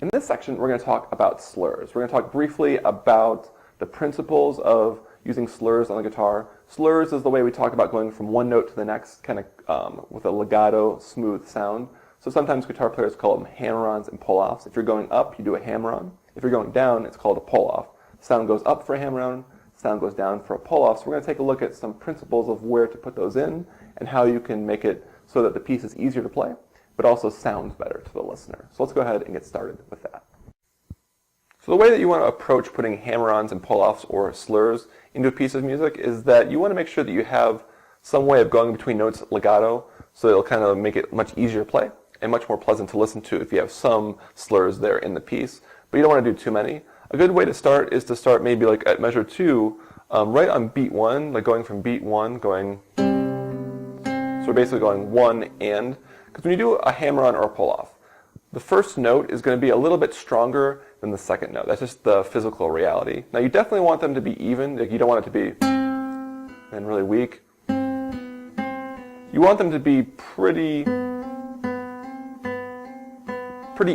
In this section, we're going to talk about slurs. We're going to talk briefly about the principles of using slurs on the guitar. Slurs is the way we talk about going from one note to the next, kind of with a legato, smooth sound. So sometimes guitar players call them hammer-ons and pull-offs. If you're going up, you do a hammer-on. If you're going down, it's called a pull-off. Sound goes up for a hammer-on, sound goes down for a pull-off. So we're going to take a look at some principles of where to put those in and how you can make it so that the piece is easier to play, but also sounds better to the listener. So let's go ahead and get started with that. So the way that you want to approach putting hammer-ons and pull-offs or slurs into a piece of music is that you want to make sure that you have some way of going between notes legato, so it'll kind of make it much easier to play and much more pleasant to listen to if you have some slurs there in the piece, but you don't want to do too many. A good way to start is to start maybe like at measure 2, right on beat 1, like going from beat 1, going, so we're basically going 1 and, because when you do a hammer-on or a pull-off, the first note is going to be a little bit stronger than the second note. That's just the physical reality. Now you definitely want them to be even. Like, you don't want it to be and really weak. You want them to be pretty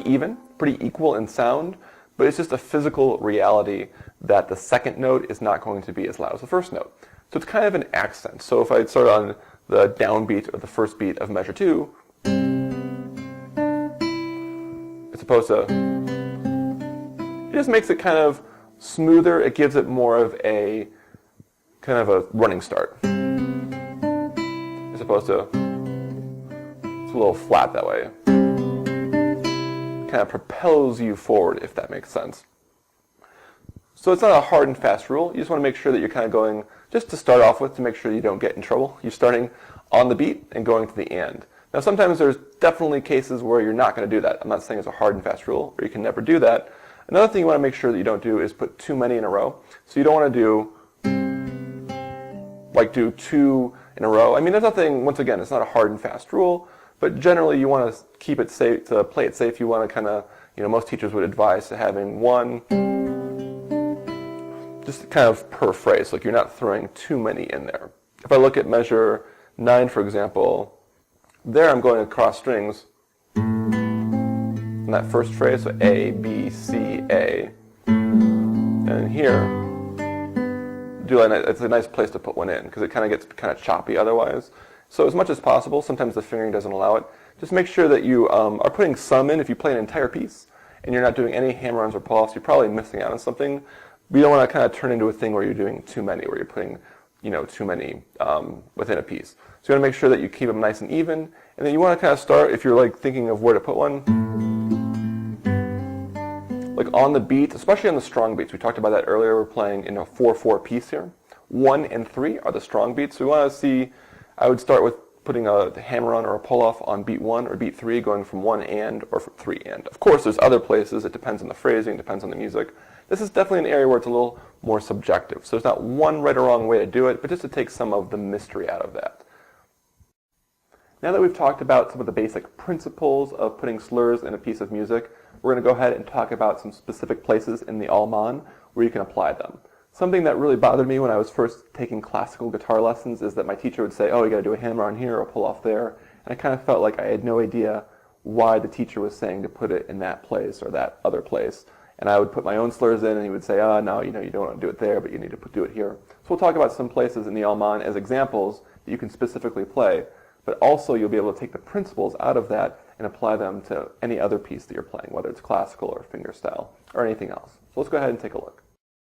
even, pretty equal in sound, but it's just a physical reality that the second note is not going to be as loud as the first note. So it's kind of an accent. So if I start on the downbeat or the first beat of measure 2, as opposed to, it just makes it kind of smoother. It gives it more of a kind of a running start, as opposed to it's a little flat that way. Kind of propels you forward, if that makes sense. So it's not a hard and fast rule. You just want to make sure that you're kind of going, just to start off with, to make sure you don't get in trouble. You're starting on the beat and going to the end. Now sometimes there's definitely cases where you're not going to do that. I'm not saying it's a hard and fast rule, or you can never do that. Another thing you want to make sure that you don't do is put too many in a row. So you don't want to do 2 in a row. I mean, there's nothing, once again, it's not a hard and fast rule, but generally you want to keep it safe, to play it safe. You want to kind of, most teachers would advise to having 1, just kind of per phrase, like you're not throwing too many in there. If I look at measure 9, for example, there I'm going across strings in that first phrase, so A, B, C, A. And here, it's a nice place to put one in because it kind of gets kind of choppy otherwise. So as much as possible, sometimes the fingering doesn't allow it, just make sure that you are putting some in. If you play an entire piece and you're not doing any hammer-ons or pull-offs, you're probably missing out on something. But you don't want to kind of turn into a thing where you're doing too many, where you're putting too many within a piece. So you want to make sure that you keep them nice and even, and then you want to kind of start, if you're like thinking of where to put one, like on the beat, especially on the strong beats. We talked about that earlier. We're playing in a 4/4 piece here. 1 and 3 are the strong beats. So we want to see, I would start with putting a hammer-on or a pull-off on beat 1 or beat 3, going from 1 and or from 3 and. Of course, there's other places. It depends on the phrasing, depends on the music. This is definitely an area where it's a little more subjective. So there's not one right or wrong way to do it, but just to take some of the mystery out of that. Now that we've talked about some of the basic principles of putting slurs in a piece of music, we're going to go ahead and talk about some specific places in the Alman where you can apply them. Something that really bothered me when I was first taking classical guitar lessons is that my teacher would say, oh, you got to do a hammer on here or pull off there. And I kind of felt like I had no idea why the teacher was saying to put it in that place or that other place. And I would put my own slurs in, and he would say, oh, no, you don't want to do it there, but you need to do it here. So we'll talk about some places in the Alman as examples that you can specifically play, but also you'll be able to take the principles out of that and apply them to any other piece that you're playing, whether it's classical or fingerstyle or anything else. So let's go ahead and take a look.